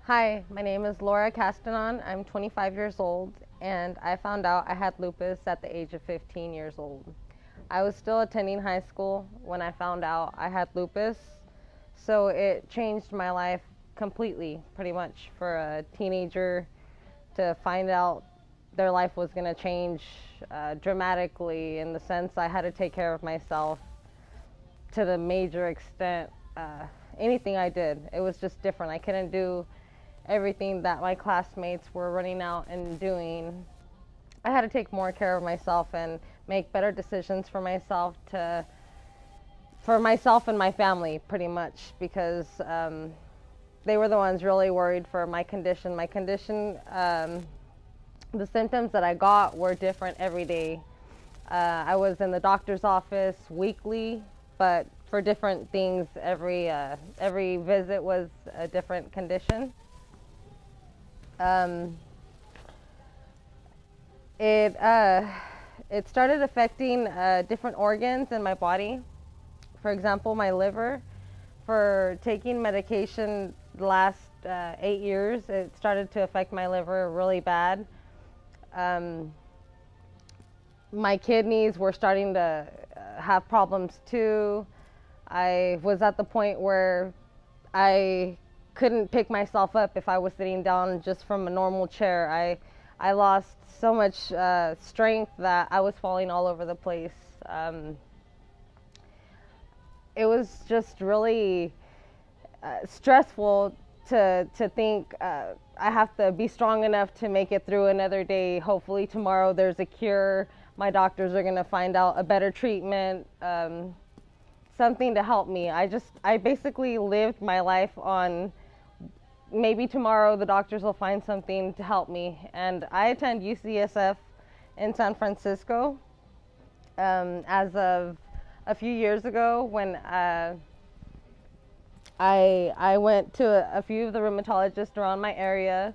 Hi, my name is Laura Castanon. I'm 25 years old, and I found out I had lupus at the age of 15 years old. I was still attending high school when I found out I had lupus, so it changed my life completely, pretty much, for a teenager to find out their life was going to change dramatically, in the sense I had to take care of myself to the major extent. Anything I did, it was just different. I couldn't do everything that my classmates were running out and doing. I had to take more care of myself and make better decisions for myself and my family, pretty much, because they were the ones really worried for my condition. The symptoms that I got were different every day. I was in the doctor's office weekly, but for different things. Every visit was a different condition. It started affecting different organs in my body. For example, my liver. For taking medication the last 8 years, it started to affect my liver really bad. My kidneys were starting to have problems too. I was at the point where I couldn't pick myself up if I was sitting down just from a normal chair. I lost so much strength that I was falling all over the place. It was just really stressful to think I have to be strong enough to make it through another day. Hopefully tomorrow there's a cure. My doctors are going to find out a better treatment, something to help me. I basically lived my life on maybe tomorrow the doctors will find something to help me. And I attend UCSF in San Francisco. As of a few years ago, when I went to a few of the rheumatologists around my area,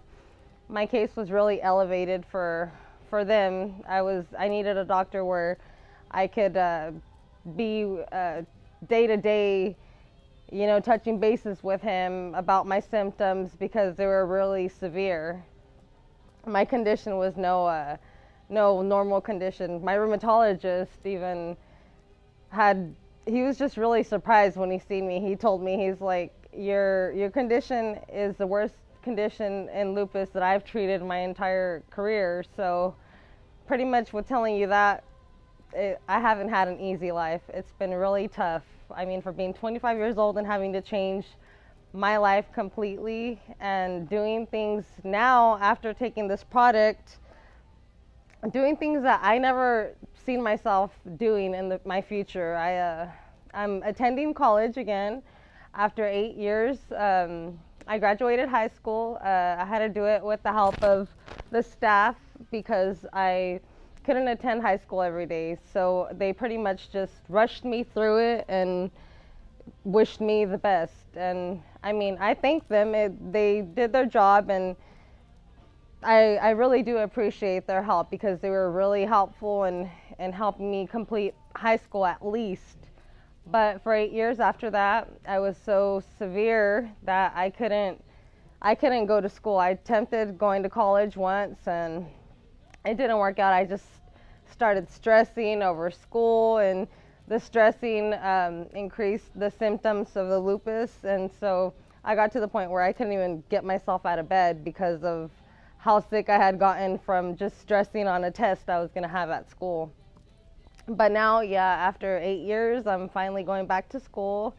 my case was really elevated for them. I needed a doctor where I could be day to day, touching bases with him about my symptoms, because they were really severe. My condition was no normal condition. My rheumatologist even he was just really surprised when he seen me. He told me, he's like, your condition is the worst condition in lupus that I've treated my entire career. So pretty much with telling you that, I haven't had an easy life. It's been really tough. I mean, for being 25 years old and having to change my life completely, and doing things now after taking this product, doing things that I never seen myself doing in my future. I'm attending college again after 8 years. I graduated high school. I had to do it with the help of the staff because I couldn't attend high school every day. So they pretty much just rushed me through it and wished me the best. And I mean, I thank them. They did their job, and I really do appreciate their help, because they were really helpful in helping me complete high school at least. But for 8 years after that, I was so severe that I couldn't go to school. I attempted going to college once, and it didn't work out. I just started stressing over school, and the stressing increased the symptoms of the lupus. And so I got to the point where I couldn't even get myself out of bed because of how sick I had gotten from just stressing on a test I was going to have at school. But now, after 8 years, I'm finally going back to school.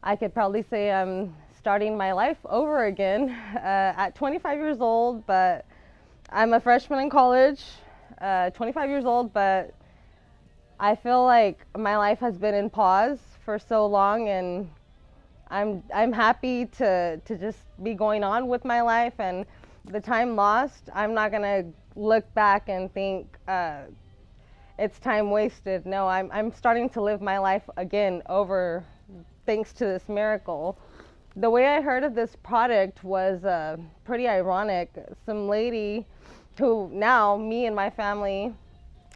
I could probably say I'm starting my life over again at 25 years old, but I'm a freshman in college, 25 years old, but I feel like my life has been in pause for so long, and I'm happy to just be going on with my life. And the time lost, I'm not gonna look back and think it's time wasted. No, I'm starting to live my life again over, thanks to this miracle. The way I heard of this product was pretty ironic. Some lady who now me and my family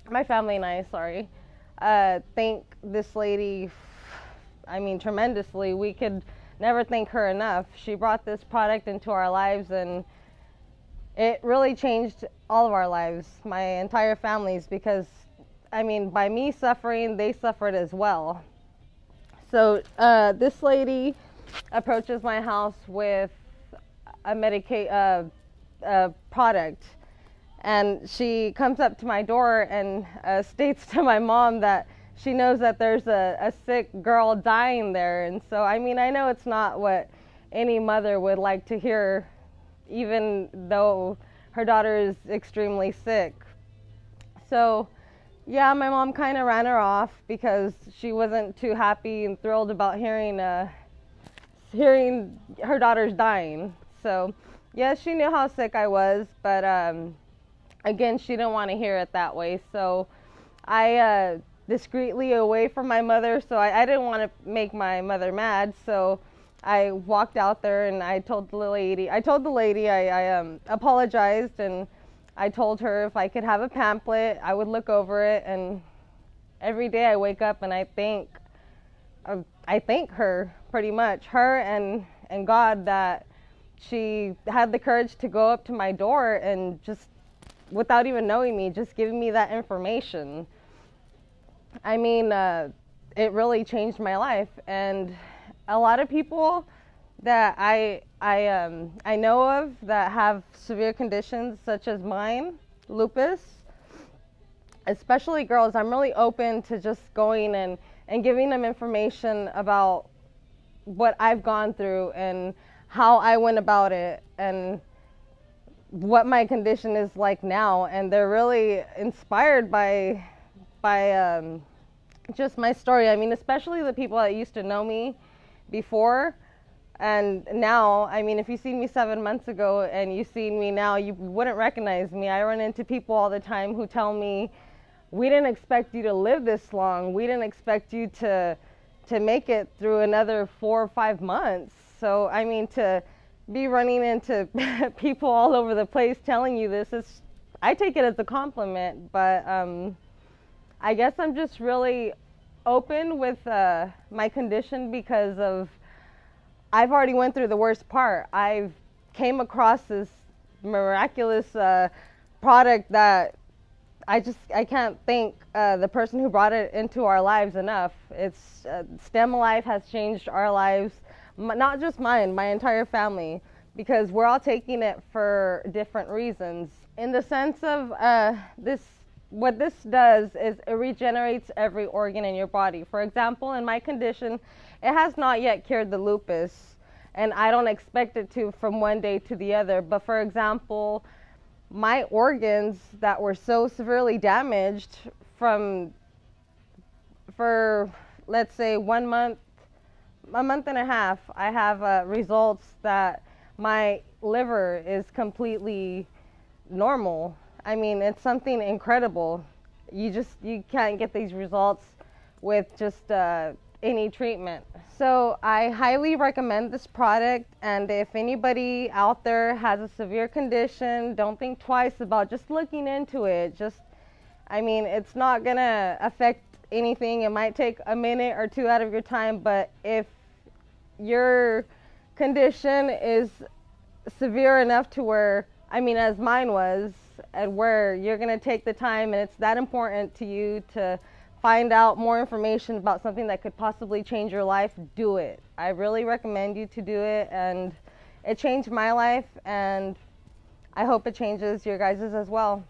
and I, thank this lady, I mean, tremendously. We could never thank her enough. She brought this product into our lives, and it really changed all of our lives, my entire families, because I mean, by me suffering, they suffered as well. So this lady approaches my house with a product, and she comes up to my door and states to my mom that she knows that there's a sick girl dying there. And so, I mean, I know it's not what any mother would like to hear, even though her daughter is extremely sick. So, yeah, my mom kind of ran her off because she wasn't too happy and thrilled about hearing her daughter's dying. So, yeah, she knew how sick I was, but again, she didn't want to hear it that way. So I discreetly away from my mother, so I didn't want to make my mother mad. So I walked out there and I told the lady I apologized, and I told her if I could have a pamphlet, I would look over it. And every day I wake up and I thank her, pretty much, her and God, that she had the courage to go up to my door and just, without even knowing me, just giving me that information. I mean, it really changed my life. And a lot of people that I know of that have severe conditions such as mine, lupus, especially girls, I'm really open to just going and giving them information about what I've gone through and how I went about it and what my condition is like now. And they're really inspired by just my story. I mean, especially the people that used to know me before and now. I mean, if you seen me 7 months ago and you seen me now, you wouldn't recognize me. I run into people all the time who tell me, we didn't expect you to live this long. We didn't expect you to make it through another 4 or 5 months. So, I mean, to be running into people all over the place telling you this, I take it as a compliment. But I guess I'm just really open with my condition because of I've already went through the worst part. I've came across this miraculous product that I can't thank the person who brought it into our lives enough. It's STEM Life has changed our lives, not just mine, my entire family, because we're all taking it for different reasons. In the sense of what this does is it regenerates every organ in your body. For example, in my condition, it has not yet cured the lupus, and I don't expect it to from one day to the other. But for example, my organs that were so severely damaged for, let's say, 1 month, a month and a half, I have results that my liver is completely normal. I mean, it's something incredible. You can't get these results with just any treatment. So I highly recommend this product, and if anybody out there has a severe condition, don't think twice about just looking into it. I mean, it's not gonna affect anything. It might take a minute or two out of your time, but if your condition is severe enough to where, I mean, as mine was, and where you're going to take the time and it's that important to you to find out more information about something that could possibly change your life, do it. I really recommend you to do it, and it changed my life, and I hope it changes your guys's as well.